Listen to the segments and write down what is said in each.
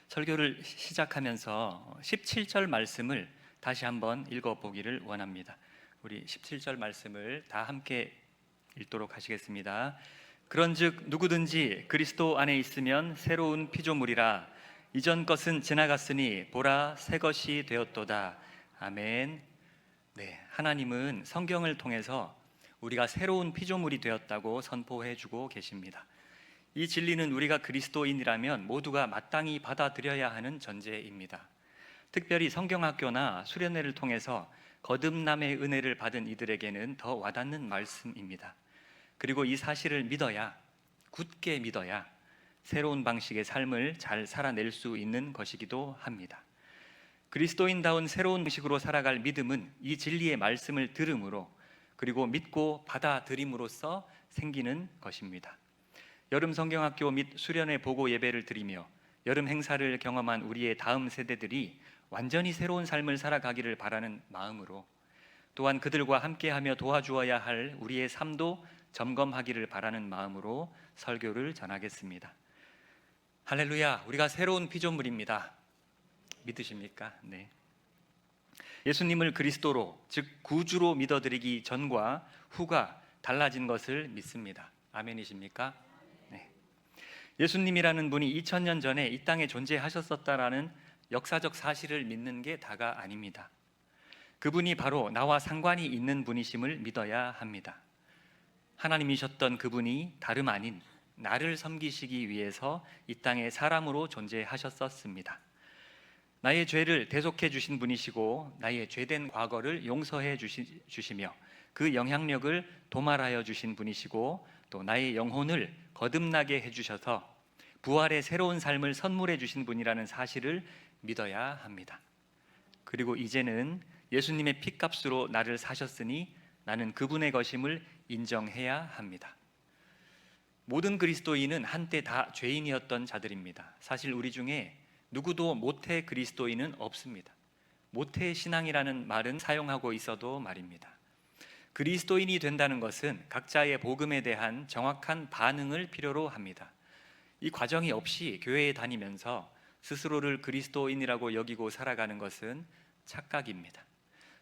설교를 시작하면서 17절 말씀을 다시 한번 읽어보기를 원합니다. 우리 17절 말씀을 다 함께 읽도록 하시겠습니다. 그런즉 누구든지 그리스도 안에 있으면 새로운 피조물이라, 이전 것은 지나갔으니 보라 새 것이 되었도다. 아멘. 네, 하나님은 성경을 통해서 우리가 새로운 피조물이 되었다고 선포해 주고 계십니다. 이 진리는 우리가 그리스도인이라면 모두가 마땅히 받아들여야 하는 전제입니다. 특별히 성경학교나 수련회를 통해서 거듭남의 은혜를 받은 이들에게는 더 와닿는 말씀입니다. 그리고 이 사실을 믿어야, 굳게 믿어야 새로운 방식의 삶을 잘 살아낼 수 있는 것이기도 합니다. 그리스도인다운 새로운 방식으로 살아갈 믿음은 이 진리의 말씀을 들음으로, 그리고 믿고 받아들임으로써 생기는 것입니다. 여름 성경학교 및 수련회 보고 예배를 드리며 여름 행사를 경험한 우리의 다음 세대들이 완전히 새로운 삶을 살아가기를 바라는 마음으로, 또한 그들과 함께하며 도와주어야 할 우리의 삶도 점검하기를 바라는 마음으로 설교를 전하겠습니다. 할렐루야, 우리가 새로운 피조물입니다. 믿으십니까? 네. 예수님을 그리스도로, 즉 구주로 믿어드리기 전과 후가 달라진 것을 믿습니다. 아멘이십니까? 네. 예수님이라는 분이 2000년 전에 이 땅에 존재하셨었다라는 역사적 사실을 믿는 게 다가 아닙니다. 그분이 바로 나와 상관이 있는 분이심을 믿어야 합니다. 하나님이셨던 그분이 다름 아닌 나를 섬기시기 위해서 이 땅에 사람으로 존재하셨었습니다. 나의 죄를 대속해 주신 분이시고 나의 죄된 과거를 용서해 주시며 그 영향력을 도말하여 주신 분이시고, 또 나의 영혼을 거듭나게 해주셔서 부활의 새로운 삶을 선물해 주신 분이라는 사실을 믿어야 합니다. 그리고 이제는 예수님의 피값으로 나를 사셨으니 나는 그분의 것임을 인정해야 합니다. 모든 그리스도인은 한때 다 죄인이었던 자들입니다. 사실 우리 중에 누구도 모태 그리스도인은 없습니다. 모태 신앙이라는 말은 사용하고 있어도 말입니다. 그리스도인이 된다는 것은 각자의 복음에 대한 정확한 반응을 필요로 합니다. 이 과정이 없이 교회에 다니면서 스스로를 그리스도인이라고 여기고 살아가는 것은 착각입니다.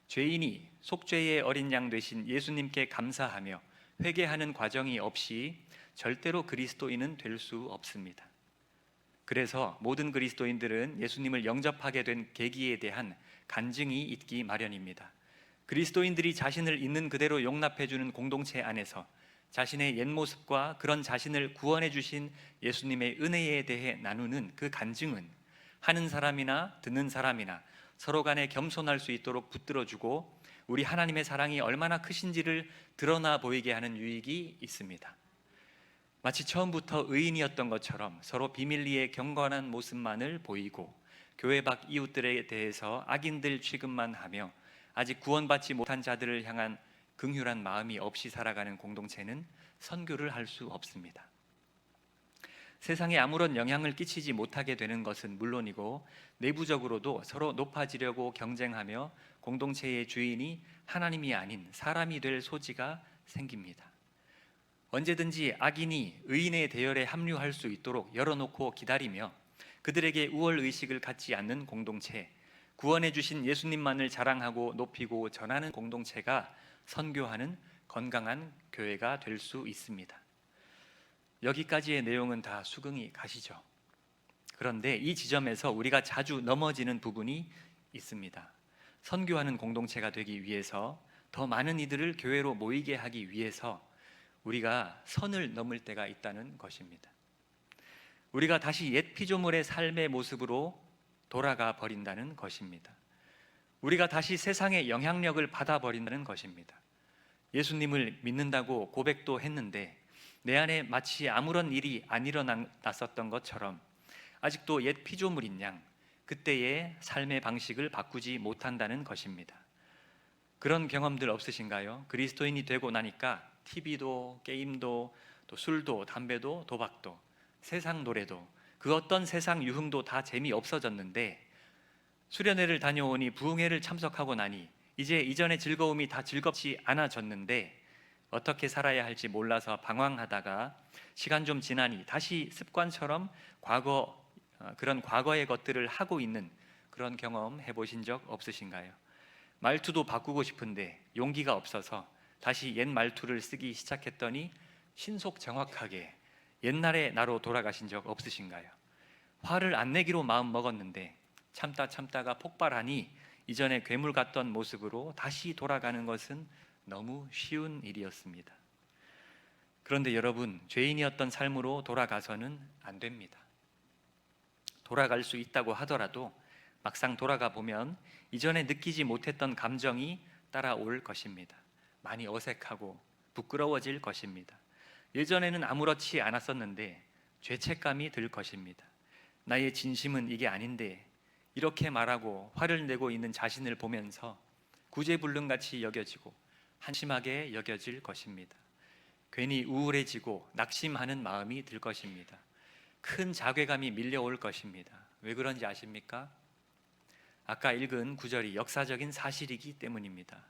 죄인이 속죄의 어린 양 되신 예수님께 감사하며 회개하는 과정이 없이 절대로 그리스도인은 될 수 없습니다. 그래서 모든 그리스도인들은 예수님을 영접하게 된 계기에 대한 간증이 있기 마련입니다. 그리스도인들이 자신을 있는 그대로 용납해주는 공동체 안에서 자신의 옛 모습과 그런 자신을 구원해 주신 예수님의 은혜에 대해 나누는 그 간증은 하는 사람이나 듣는 사람이나 서로 간에 겸손할 수 있도록 붙들어주고 우리 하나님의 사랑이 얼마나 크신지를 드러나 보이게 하는 유익이 있습니다. 마치 처음부터 의인이었던 것처럼 서로 비밀리에 경건한 모습만을 보이고 교회 밖 이웃들에 대해서 악인들 취급만 하며 아직 구원받지 못한 자들을 향한 긍휼한 마음이 없이 살아가는 공동체는 선교를 할 수 없습니다. 세상에 아무런 영향을 끼치지 못하게 되는 것은 물론이고 내부적으로도 서로 높아지려고 경쟁하며 공동체의 주인이 하나님이 아닌 사람이 될 소지가 생깁니다. 언제든지 악인이 의인의 대열에 합류할 수 있도록 열어놓고 기다리며 그들에게 우월의식을 갖지 않는 공동체, 구원해 주신 예수님만을 자랑하고 높이고 전하는 공동체가 선교하는 건강한 교회가 될 수 있습니다. 여기까지의 내용은 다 수긍이 가시죠? 그런데 이 지점에서 우리가 자주 넘어지는 부분이 있습니다. 선교하는 공동체가 되기 위해서, 더 많은 이들을 교회로 모이게 하기 위해서 우리가 선을 넘을 때가 있다는 것입니다. 우리가 다시 옛 피조물의 삶의 모습으로 돌아가 버린다는 것입니다. 우리가 다시 세상의 영향력을 받아버린다는 것입니다. 예수님을 믿는다고 고백도 했는데 내 안에 마치 아무런 일이 안 일어났었던 것처럼 아직도 옛 피조물인 양 그때의 삶의 방식을 바꾸지 못한다는 것입니다. 그런 경험들 없으신가요? 그리스도인이 되고 나니까 TV도 게임도 또 술도 담배도 도박도 세상 노래도 그 어떤 세상 유흥도 다 재미없어졌는데 수련회를 다녀오니 부흥회를 참석하고 나니 이제 이전의 즐거움이 다 즐겁지 않아졌는데 어떻게 살아야 할지 몰라서 방황하다가 시간 좀 지나니 다시 습관처럼 과거 그런 과거의 것들을 하고 있는 그런 경험 해보신 적 없으신가요? 말투도 바꾸고 싶은데 용기가 없어서 다시 옛 말투를 쓰기 시작했더니 신속 정확하게 옛날의 나로 돌아가신 적 없으신가요? 화를 안 내기로 마음 먹었는데 참다가 폭발하니 이전에 괴물 같던 모습으로 다시 돌아가는 것은 너무 쉬운 일이었습니다. 그런데 여러분, 죄인이었던 삶으로 돌아가서는 안 됩니다. 돌아갈 수 있다고 하더라도 막상 돌아가 보면 이전에 느끼지 못했던 감정이 따라올 것입니다. 많이 어색하고 부끄러워질 것입니다. 예전에는 아무렇지 않았었는데 죄책감이 들 것입니다. 나의 진심은 이게 아닌데 이렇게 말하고 화를 내고 있는 자신을 보면서 구제불능같이 여겨지고 한심하게 여겨질 것입니다. 괜히 우울해지고 낙심하는 마음이 들 것입니다. 큰 자괴감이 밀려올 것입니다. 왜 그런지 아십니까? 아까 읽은 구절이 역사적인 사실이기 때문입니다.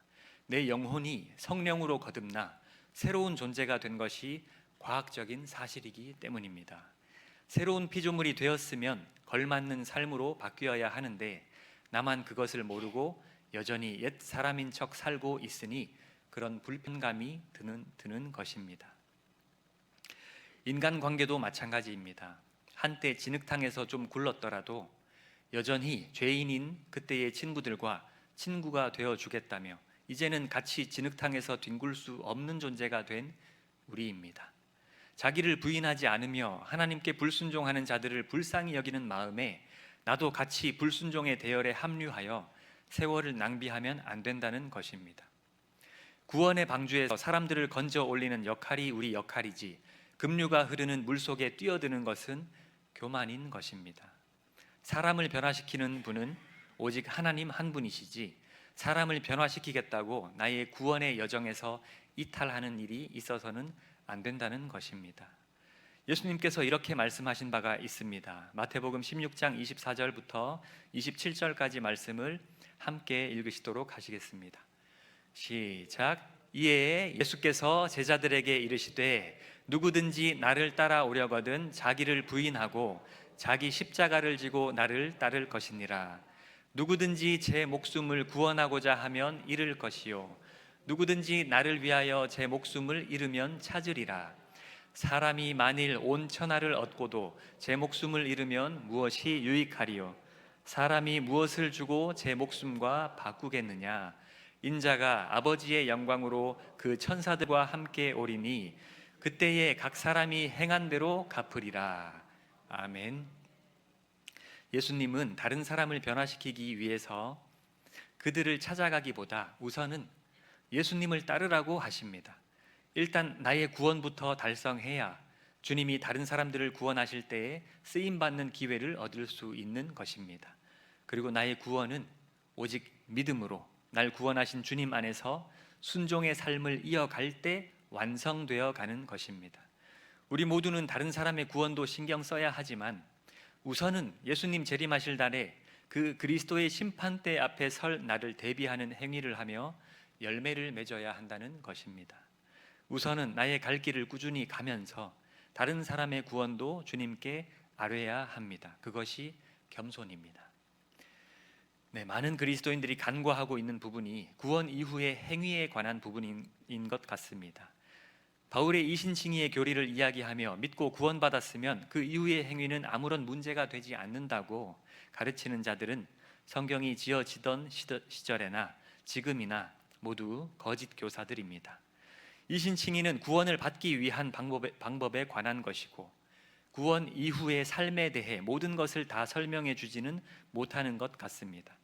내 영혼이 성령으로 거듭나 새로운 존재가 된 것이 과학적인 사실이기 때문입니다. 새로운 피조물이 되었으면 걸맞는 삶으로 바뀌어야 하는데 나만 그것을 모르고 여전히 옛 사람인 척 살고 있으니 그런 불편감이 드는 것입니다. 인간관계도 마찬가지입니다. 한때 진흙탕에서 좀 굴렀더라도 여전히 죄인인 그때의 친구들과 친구가 되어주겠다며 이제는 같이 진흙탕에서 뒹굴 수 없는 존재가 된 우리입니다. 자기를 부인하지 않으며 하나님께 불순종하는 자들을 불쌍히 여기는 마음에 나도 같이 불순종의 대열에 합류하여 세월을 낭비하면 안 된다는 것입니다. 구원의 방주에서 사람들을 건져 올리는 역할이 우리 역할이지 급류가 흐르는 물속에 뛰어드는 것은 교만인 것입니다. 사람을 변화시키는 분은 오직 하나님 한 분이시지 사람을 변화시키겠다고 나의 구원의 여정에서 이탈하는 일이 있어서는 안 된다는 것입니다. 예수님께서 이렇게 말씀하신 바가 있습니다. 마태복음 16장 24절부터 27절까지 말씀을 함께 읽으시도록 하시겠습니다. 시작. 이에 예수께서 제자들에게 이르시되 누구든지 나를 따라오려거든 자기를 부인하고 자기 십자가를 지고 나를 따를 것이니라. 누구든지 제 목숨을 구원하고자 하면 잃을 것이요 누구든지 나를 위하여 제 목숨을 잃으면 찾으리라. 사람이 만일 온 천하를 얻고도 제 목숨을 잃으면 무엇이 유익하리요? 사람이 무엇을 주고 제 목숨과 바꾸겠느냐? 인자가 아버지의 영광으로 그 천사들과 함께 오리니 그때에 각 사람이 행한 대로 갚으리라. 아멘. 예수님은 다른 사람을 변화시키기 위해서 그들을 찾아가기보다 우선은 예수님을 따르라고 하십니다. 일단 나의 구원부터 달성해야 주님이 다른 사람들을 구원하실 때에 쓰임받는 기회를 얻을 수 있는 것입니다. 그리고 나의 구원은 오직 믿음으로 날 구원하신 주님 안에서 순종의 삶을 이어갈 때 완성되어 가는 것입니다. 우리 모두는 다른 사람의 구원도 신경 써야 하지만 우선은 예수님 재림하실 날에 그 그리스도의 심판대 앞에 설 나를 대비하는 행위를 하며 열매를 맺어야 한다는 것입니다. 우선은 나의 갈 길을 꾸준히 가면서 다른 사람의 구원도 주님께 아뢰야 합니다. 그것이 겸손입니다. 많은 그리스도인들이 간과하고 있는 부분이 구원 이후의 행위에 관한 부분인 것 같습니다. 바울의 이신칭의의 교리를 이야기하며 믿고 구원받았으면 그 이후의 행위는 아무런 문제가 되지 않는다고 가르치는 자들은 성경이 지어지던 시절에나 지금이나 모두 거짓 교사들입니다. 이신칭의는 구원을 받기 위한 방법에 관한 것이고 구원 이후의 삶에 대해 모든 것을 다 설명해 주지는 못하는 것 같습니다.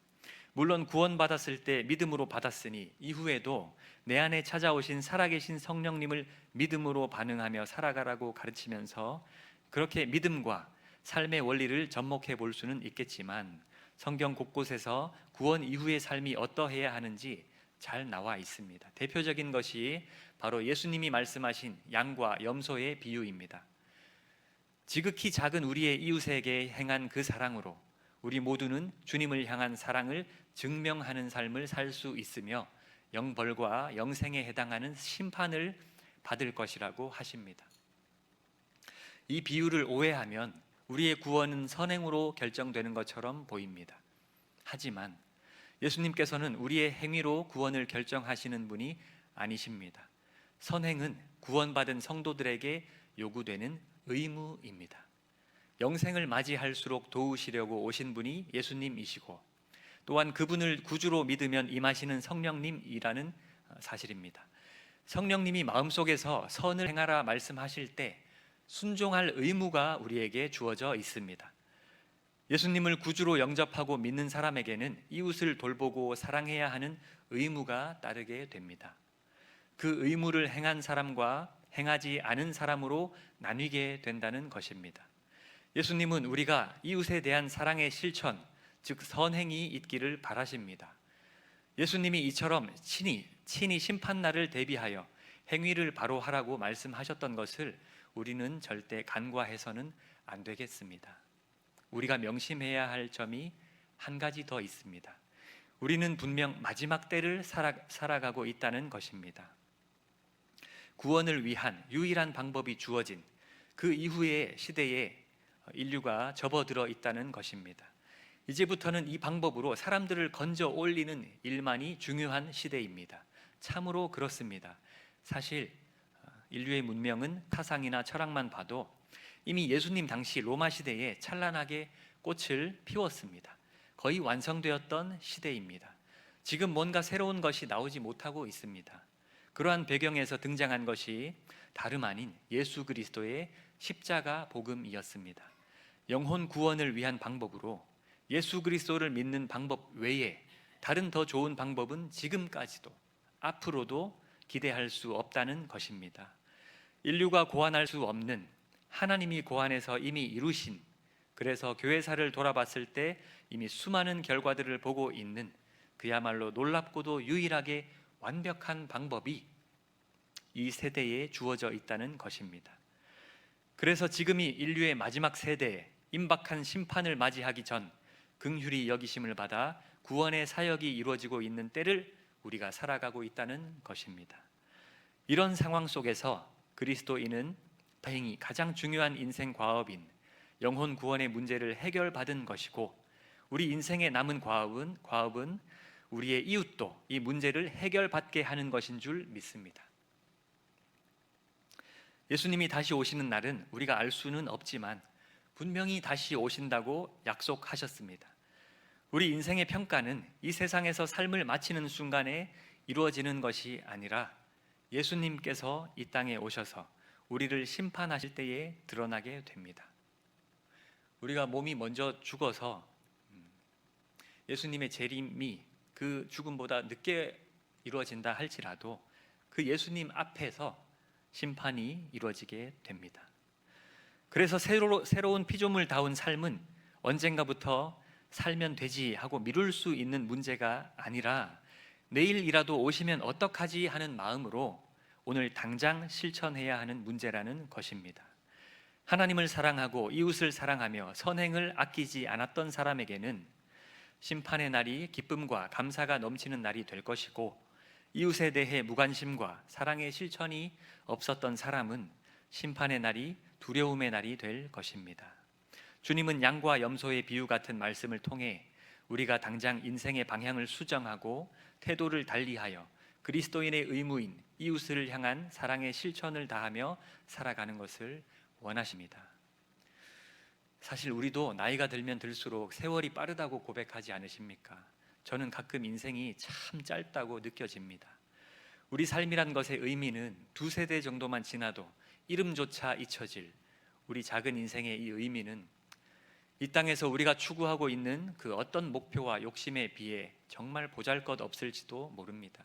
물론 구원받았을 때 믿음으로 받았으니 이후에도 내 안에 찾아오신 살아계신 성령님을 믿음으로 반응하며 살아가라고 가르치면서 그렇게 믿음과 삶의 원리를 접목해 볼 수는 있겠지만 성경 곳곳에서 구원 이후의 삶이 어떠해야 하는지 잘 나와 있습니다. 대표적인 것이 바로 예수님이 말씀하신 양과 염소의 비유입니다. 지극히 작은 우리의 이웃에게 행한 그 사랑으로 우리 모두는 주님을 향한 사랑을 증명하는 삶을 살 수 있으며 영벌과 영생에 해당하는 심판을 받을 것이라고 하십니다. 이 비유를 오해하면 우리의 구원은 선행으로 결정되는 것처럼 보입니다. 하지만 예수님께서는 우리의 행위로 구원을 결정하시는 분이 아니십니다. 선행은 구원받은 성도들에게 요구되는 의무입니다. 영생을 맞이할수록 도우시려고 오신 분이 예수님이시고, 또한 그분을 구주로 믿으면 임하시는 성령님이라는 사실입니다. 성령님이 마음속에서 선을 행하라 말씀하실 때 순종할 의무가 우리에게 주어져 있습니다. 예수님을 구주로 영접하고 믿는 사람에게는 이웃을 돌보고 사랑해야 하는 의무가 따르게 됩니다. 그 의무를 행한 사람과 행하지 않은 사람으로 나뉘게 된다는 것입니다. 예수님은 우리가 이웃에 대한 사랑의 실천, 즉 선행이 있기를 바라십니다. 예수님이 이처럼 친히 심판날을 대비하여 행위를 바로 하라고 말씀하셨던 것을 우리는 절대 간과해서는 안 되겠습니다. 우리가 명심해야 할 점이 한 가지 더 있습니다. 우리는 분명 마지막 때를 살아가고 있다는 것입니다. 구원을 위한 유일한 방법이 주어진 그 이후의 시대에 인류가 접어들어 있다는 것입니다. 이제부터는 이 방법으로 사람들을 건져 올리는 일만이 중요한 시대입니다. 참으로 그렇습니다. 사실 인류의 문명은 타상이나 철학만 봐도 이미 예수님 당시 로마 시대에 찬란하게 꽃을 피웠습니다. 거의 완성되었던 시대입니다. 지금 뭔가 새로운 것이 나오지 못하고 있습니다. 그러한 배경에서 등장한 것이 다름 아닌 예수 그리스도의 십자가 복음이었습니다. 영혼 구원을 위한 방법으로 예수 그리스도를 믿는 방법 외에 다른 더 좋은 방법은 지금까지도 앞으로도 기대할 수 없다는 것입니다. 인류가 고안할 수 없는, 하나님이 고안해서 이미 이루신, 그래서 교회사를 돌아봤을 때 이미 수많은 결과들을 보고 있는 그야말로 놀랍고도 유일하게 완벽한 방법이 이 세대에 주어져 있다는 것입니다. 그래서 지금이 인류의 마지막 세대에 임박한 심판을 맞이하기 전 긍휼히 여기심을 받아 구원의 사역이 이루어지고 있는 때를 우리가 살아가고 있다는 것입니다. 이런 상황 속에서 그리스도인은 다행히 가장 중요한 인생 과업인 영혼 구원의 문제를 해결받은 것이고, 우리 인생에 남은 과업은 우리의 이웃도 이 문제를 해결받게 하는 것인 줄 믿습니다. 예수님이 다시 오시는 날은 우리가 알 수는 없지만 분명히 다시 오신다고 약속하셨습니다. 우리 인생의 평가는 이 세상에서 삶을 마치는 순간에 이루어지는 것이 아니라 예수님께서 이 땅에 오셔서 우리를 심판하실 때에 드러나게 됩니다. 우리가 몸이 먼저 죽어서 예수님의 재림이 그 죽음보다 늦게 이루어진다 할지라도 그 예수님 앞에서 심판이 이루어지게 됩니다. 그래서 새로운 피조물다운 삶은 언젠가부터 살면 되지 하고 미룰 수 있는 문제가 아니라 내일이라도 오시면 어떡하지 하는 마음으로 오늘 당장 실천해야 하는 문제라는 것입니다. 하나님을 사랑하고 이웃을 사랑하며 선행을 아끼지 않았던 사람에게는 심판의 날이 기쁨과 감사가 넘치는 날이 될 것이고, 이웃에 대해 무관심과 사랑의 실천이 없었던 사람은 심판의 날이 두려움의 날이 될 것입니다. 주님은 양과 염소의 비유 같은 말씀을 통해 우리가 당장 인생의 방향을 수정하고 태도를 달리하여 그리스도인의 의무인 이웃을 향한 사랑의 실천을 다하며 살아가는 것을 원하십니다. 사실 우리도 나이가 들면 들수록 세월이 빠르다고 고백하지 않으십니까? 저는 가끔 인생이 참 짧다고 느껴집니다. 우리 삶이란 것의 의미는 두 세대 정도만 지나도 이름조차 잊혀질 우리 작은 인생의 이 의미는 이 땅에서 우리가 추구하고 있는 그 어떤 목표와 욕심에 비해 정말 보잘것없을지도 모릅니다.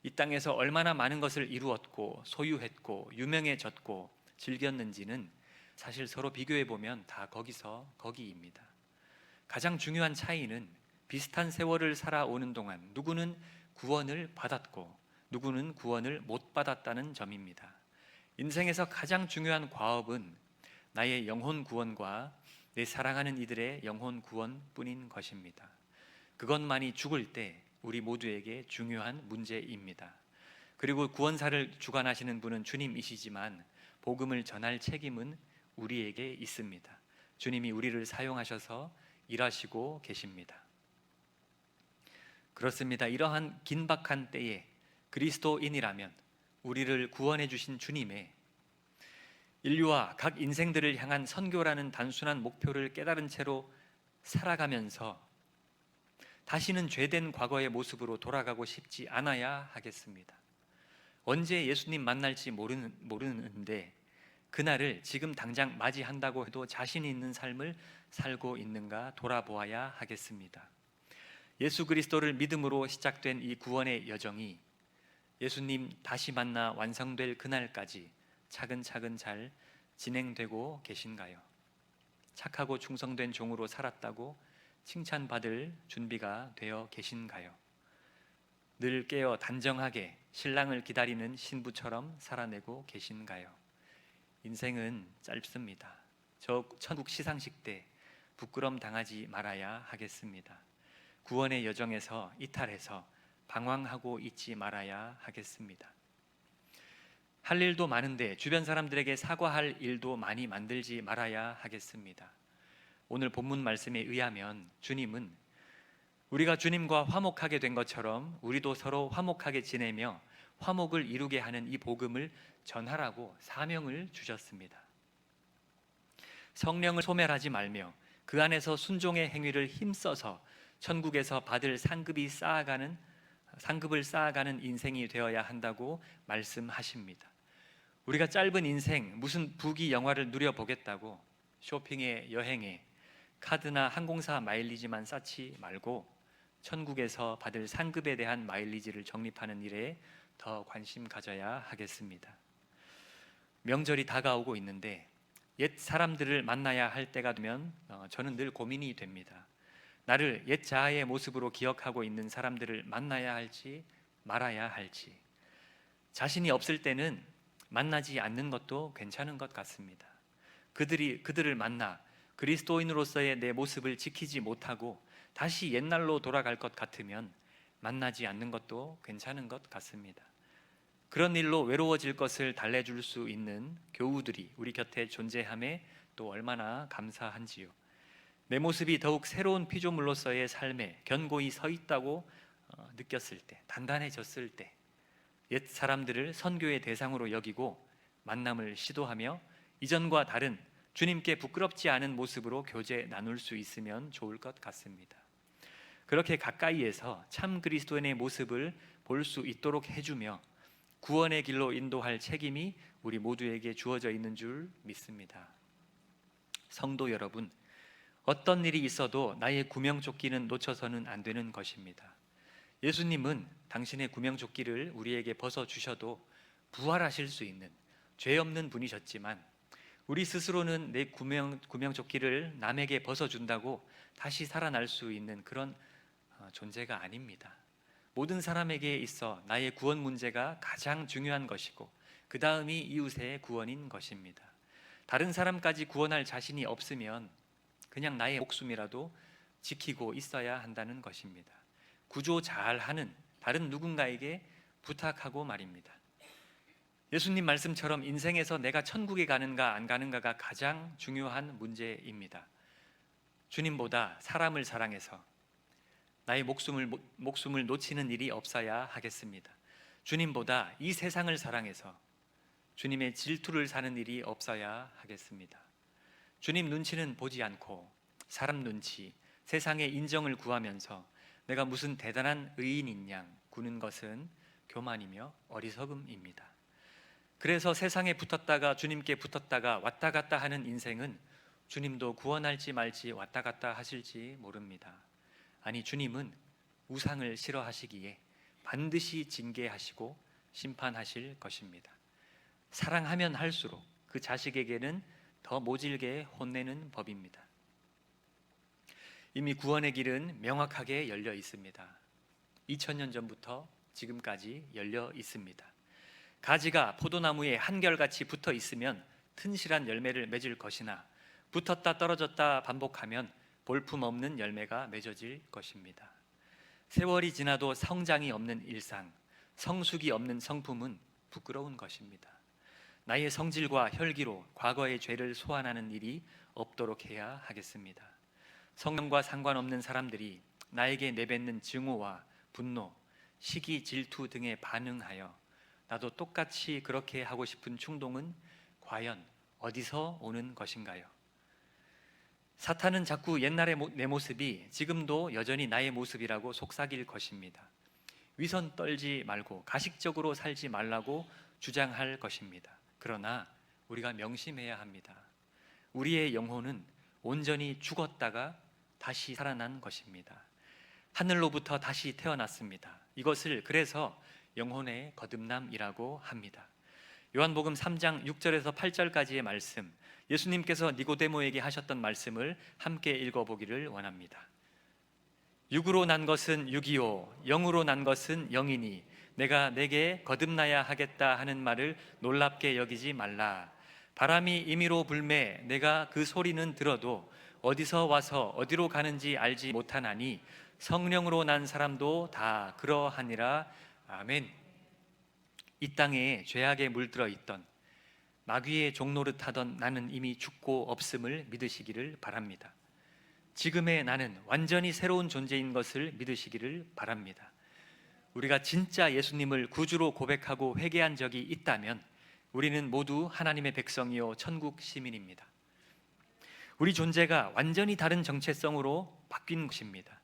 이 땅에서 얼마나 많은 것을 이루었고 소유했고 유명해졌고 즐겼는지는 사실 서로 비교해 보면 다 거기서 거기입니다. 가장 중요한 차이는 비슷한 세월을 살아오는 동안 누구는 구원을 받았고 누구는 구원을 못 받았다는 점입니다. 인생에서 가장 중요한 과업은 나의 영혼 구원과 내 사랑하는 이들의 영혼 구원뿐인 것입니다. 그것만이 죽을 때 우리 모두에게 중요한 문제입니다. 그리고 구원사를 주관하시는 분은 주님이시지만 복음을 전할 책임은 우리에게 있습니다. 주님이 우리를 사용하셔서 일하시고 계십니다. 그렇습니다. 이러한 긴박한 때에 그리스도인이라면 우리를 구원해 주신 주님의 인류와 각 인생들을 향한 선교라는 단순한 목표를 깨달은 채로 살아가면서 다시는 죄된 과거의 모습으로 돌아가고 싶지 않아야 하겠습니다. 언제 예수님 만날지 모르는데 그날을 지금 당장 맞이한다고 해도 자신 있는 삶을 살고 있는가 돌아보아야 하겠습니다. 예수 그리스도를 믿음으로 시작된 이 구원의 여정이 예수님 다시 만나 완성될 그날까지 차근차근 잘 진행되고 계신가요? 착하고 충성된 종으로 살았다고 칭찬받을 준비가 되어 계신가요? 늘 깨어 단정하게 신랑을 기다리는 신부처럼 살아내고 계신가요? 인생은 짧습니다. 저 천국 시상식 때 부끄럼 당하지 말아야 하겠습니다. 구원의 여정에서 이탈해서 방황하고 있지 말아야 하겠습니다. 할 일도 많은데 주변 사람들에게 사과할 일도 많이 만들지 말아야 하겠습니다. 오늘 본문 말씀에 의하면 주님은 우리가 주님과 화목하게 된 것처럼 우리도 서로 화목하게 지내며 화목을 이루게 하는 이 복음을 전하라고 사명을 주셨습니다. 성령을 소멸하지 말며 그 안에서 순종의 행위를 힘써서 천국에서 받을 상급을 쌓아가는 인생이 되어야 한다고 말씀하십니다. 우리가 짧은 인생 무슨 부귀 영화를 누려보겠다고 쇼핑에 여행에 카드나 항공사 마일리지만 쌓지 말고 천국에서 받을 상급에 대한 마일리지를 적립하는 일에 더 관심 가져야 하겠습니다. 명절이 다가오고 있는데 옛 사람들을 만나야 할 때가 되면 저는 늘 고민이 됩니다. 나를 옛 자아의 모습으로 기억하고 있는 사람들을 만나야 할지 말아야 할지. 자신이 없을 때는 만나지 않는 것도 괜찮은 것 같습니다. 그들을 만나 그리스도인으로서의 내 모습을 지키지 못하고 다시 옛날로 돌아갈 것 같으면 만나지 않는 것도 괜찮은 것 같습니다. 그런 일로 외로워질 것을 달래줄 수 있는 교우들이 우리 곁에 존재함에 또 얼마나 감사한지요. 내 모습이 더욱 새로운 피조물로서의 삶에 견고히 서 있다고 느꼈을 때, 단단해졌을 때 옛 사람들을 선교의 대상으로 여기고 만남을 시도하며 이전과 다른 주님께 부끄럽지 않은 모습으로 교제 나눌 수 있으면 좋을 것 같습니다. 그렇게 가까이에서 참 그리스도인의 모습을 볼 수 있도록 해주며 구원의 길로 인도할 책임이 우리 모두에게 주어져 있는 줄 믿습니다. 성도 여러분, 어떤 일이 있어도 나의 구명조끼는 놓쳐서는 안 되는 것입니다. 예수님은 당신의 구명조끼를 우리에게 벗어주셔도 부활하실 수 있는 죄 없는 분이셨지만 우리 스스로는 내 구명조끼를 남에게 벗어준다고 다시 살아날 수 있는 그런 존재가 아닙니다. 모든 사람에게 있어 나의 구원 문제가 가장 중요한 것이고 그 다음이 이웃의 구원인 것입니다. 다른 사람까지 구원할 자신이 없으면 그냥 나의 목숨이라도 지키고 있어야 한다는 것입니다. 구조 잘하는 다른 누군가에게 부탁하고 말입니다. 예수님 말씀처럼 인생에서 내가 천국에 가는가 안 가는가가 가장 중요한 문제입니다. 주님보다 사람을 사랑해서 나의 목숨을 놓치는 일이 없어야 하겠습니다. 주님보다 이 세상을 사랑해서 주님의 질투를 사는 일이 없어야 하겠습니다. 주님 눈치는 보지 않고 사람 눈치, 세상의 인정을 구하면서 내가 무슨 대단한 의인인 양 구는 것은 교만이며 어리석음입니다. 그래서 세상에 붙었다가 주님께 붙었다가 왔다 갔다 하는 인생은 주님도 구원할지 말지 왔다 갔다 하실지 모릅니다. 아니, 주님은 우상을 싫어하시기에 반드시 징계하시고 심판하실 것입니다. 사랑하면 할수록 그 자식에게는 더 모질게 혼내는 법입니다. 이미 구원의 길은 명확하게 열려 있습니다. 2000년 전부터 지금까지 열려 있습니다. 가지가 포도나무에 한결같이 붙어 있으면 튼실한 열매를 맺을 것이나 붙었다 떨어졌다 반복하면 볼품없는 열매가 맺어질 것입니다. 세월이 지나도 성장이 없는 일상, 성숙이 없는 성품은 부끄러운 것입니다. 나의 성질과 혈기로 과거의 죄를 소환하는 일이 없도록 해야 하겠습니다. 성령과 상관없는 사람들이 나에게 내뱉는 증오와 분노, 시기, 질투 등에 반응하여 나도 똑같이 그렇게 하고 싶은 충동은 과연 어디서 오는 것인가요? 사탄은 자꾸 옛날의 내 모습이 지금도 여전히 나의 모습이라고 속삭일 것입니다. 위선 떨지 말고 가식적으로 살지 말라고 주장할 것입니다. 그러나 우리가 명심해야 합니다. 우리의 영혼은 온전히 죽었다가 다시 살아난 것입니다. 하늘로부터 다시 태어났습니다. 이것을 그래서 영혼의 거듭남이라고 합니다. 요한복음 3장 6절에서 8절까지의 말씀, 예수님께서 니고데모에게 하셨던 말씀을 함께 읽어보기를 원합니다. 육으로 난 것은 육이요 영으로 난 것은 영이니 내가 내게 거듭나야 하겠다 하는 말을 놀랍게 여기지 말라. 바람이 임의로 불매 내가 그 소리는 들어도 어디서 와서 어디로 가는지 알지 못하나니 성령으로 난 사람도 다 그러하니라. 아멘. 이 땅에 죄악에 물들어 있던 마귀의 종노릇하던 나는 이미 죽고 없음을 믿으시기를 바랍니다. 지금의 나는 완전히 새로운 존재인 것을 믿으시기를 바랍니다. 우리가 진짜 예수님을 구주로 고백하고 회개한 적이 있다면 우리는 모두 하나님의 백성이요 천국 시민입니다. 우리 존재가 완전히 다른 정체성으로 바뀐 것입니다.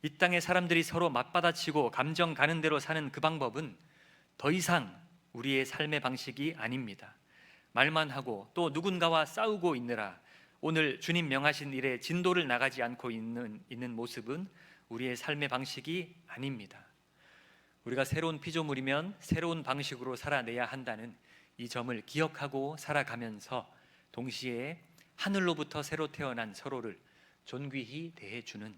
이 땅의 사람들이 서로 맞받아치고 감정 가는 대로 사는 그 방법은 더 이상 우리의 삶의 방식이 아닙니다. 말만 하고 또 누군가와 싸우고 있느라 오늘 주님 명하신 일에 진도를 나가지 않고 있는 모습은 우리의 삶의 방식이 아닙니다. 우리가 새로운 피조물이면 새로운 방식으로 살아내야 한다는 이 점을 기억하고 살아가면서 동시에 하늘로부터 새로 태어난 서로를 존귀히 대해주는,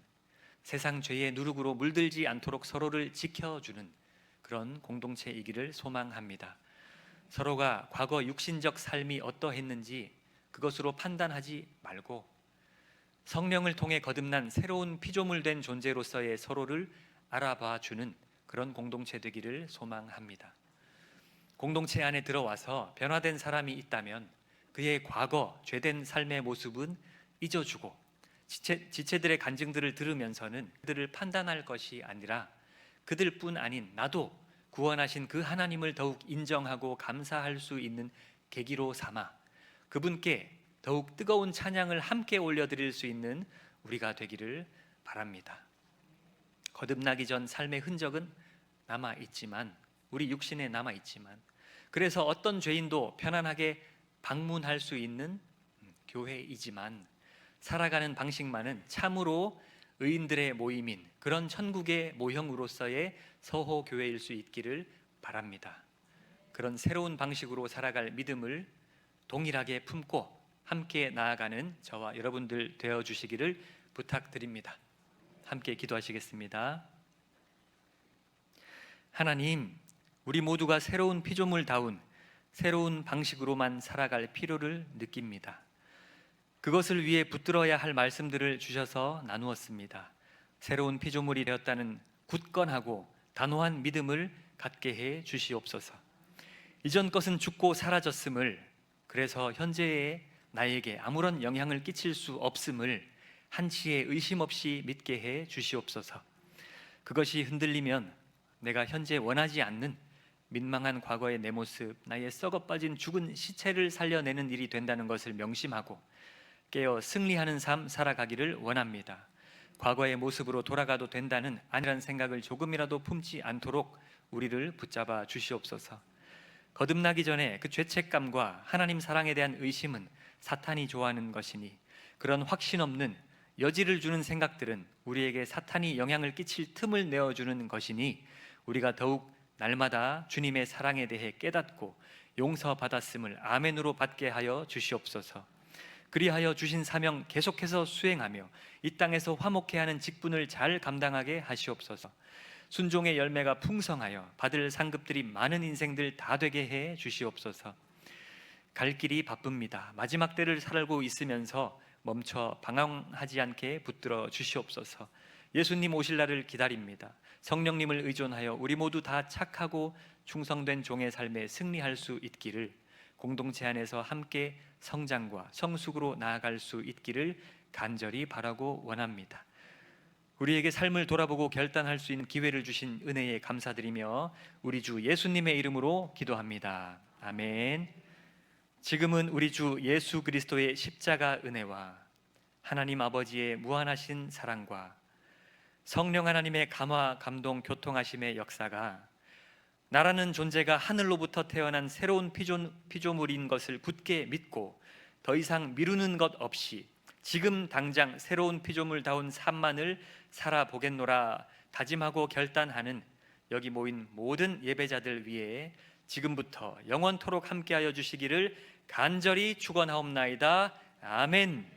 세상 죄의 누룩으로 물들지 않도록 서로를 지켜주는 그런 공동체이기를 소망합니다. 서로가 과거 육신적 삶이 어떠했는지 그것으로 판단하지 말고 성령을 통해 거듭난 새로운 피조물 된 존재로서의 서로를 알아봐 주는 그런 공동체 되기를 소망합니다. 공동체 안에 들어와서 변화된 사람이 있다면 그의 과거 죄된 삶의 모습은 잊어주고 지체들의 간증들을 들으면서는 그들을 판단할 것이 아니라 그들뿐 아닌 나도 구원하신 그 하나님을 더욱 인정하고 감사할 수 있는 계기로 삼아 그분께 더욱 뜨거운 찬양을 함께 올려드릴 수 있는 우리가 되기를 바랍니다. 거듭나기 전 삶의 흔적은 남아있지만, 우리 육신에 남아있지만, 그래서 어떤 죄인도 편안하게 방문할 수 있는 교회이지만 살아가는 방식만은 참으로 의인들의 모임인 그런 천국의 모형으로서의 서호교회일 수 있기를 바랍니다. 그런 새로운 방식으로 살아갈 믿음을 동일하게 품고 함께 나아가는 저와 여러분들 되어주시기를 부탁드립니다. 함께 기도하시겠습니다. 하나님, 우리 모두가 새로운 피조물다운 새로운 방식으로만 살아갈 필요를 느낍니다. 그것을 위해 붙들어야 할 말씀들을 주셔서 나누었습니다. 새로운 피조물이 되었다는 굳건하고 단호한 믿음을 갖게 해 주시옵소서. 이전 것은 죽고 사라졌음을, 그래서 현재의 나에게 아무런 영향을 끼칠 수 없음을 한치의 의심 없이 믿게 해 주시옵소서. 그것이 흔들리면 내가 현재 원하지 않는 민망한 과거의 내 모습, 나의 썩어빠진 죽은 시체를 살려내는 일이 된다는 것을 명심하고 깨어 승리하는 삶 살아가기를 원합니다. 과거의 모습으로 돌아가도 된다는 아니란 생각을 조금이라도 품지 않도록 우리를 붙잡아 주시옵소서. 거듭나기 전에 그 죄책감과 하나님 사랑에 대한 의심은 사탄이 좋아하는 것이니 그런 확신 없는 여지를 주는 생각들은 우리에게 사탄이 영향을 끼칠 틈을 내어주는 것이니 우리가 더욱 날마다 주님의 사랑에 대해 깨닫고 용서받았음을 아멘으로 받게 하여 주시옵소서. 그리하여 주신 사명 계속해서 수행하며 이 땅에서 화목해 하는 직분을 잘 감당하게 하시옵소서. 순종의 열매가 풍성하여 받을 상급들이 많은 인생들 다 되게 해 주시옵소서. 갈 길이 바쁩니다. 마지막 때를 살고 있으면서 멈춰 방황하지 않게 붙들어 주시옵소서. 예수님 오실 날을 기다립니다. 성령님을 의존하여 우리 모두 다 착하고 충성된 종의 삶에 승리할 수 있기를 공동체 안에서 함께 성장과 성숙으로 나아갈 수 있기를 간절히 바라고 원합니다. 우리에게 삶을 돌아보고 결단할 수 있는 기회를 주신 은혜에 감사드리며 우리 주 예수님의 이름으로 기도합니다. 아멘. 지금은 우리 주 예수 그리스도의 십자가 은혜와 하나님 아버지의 무한하신 사랑과 성령 하나님의 감화, 감동, 교통하심의 역사가 나라는 존재가 하늘로부터 태어난 새로운 피조물인 것을 굳게 믿고 더 이상 미루는 것 없이 지금 당장 새로운 피조물다운 삶만을 살아보겠노라 다짐하고 결단하는 여기 모인 모든 예배자들 위해 지금부터 영원토록 함께하여 주시기를 간절히 축원하옵나이다. 아멘.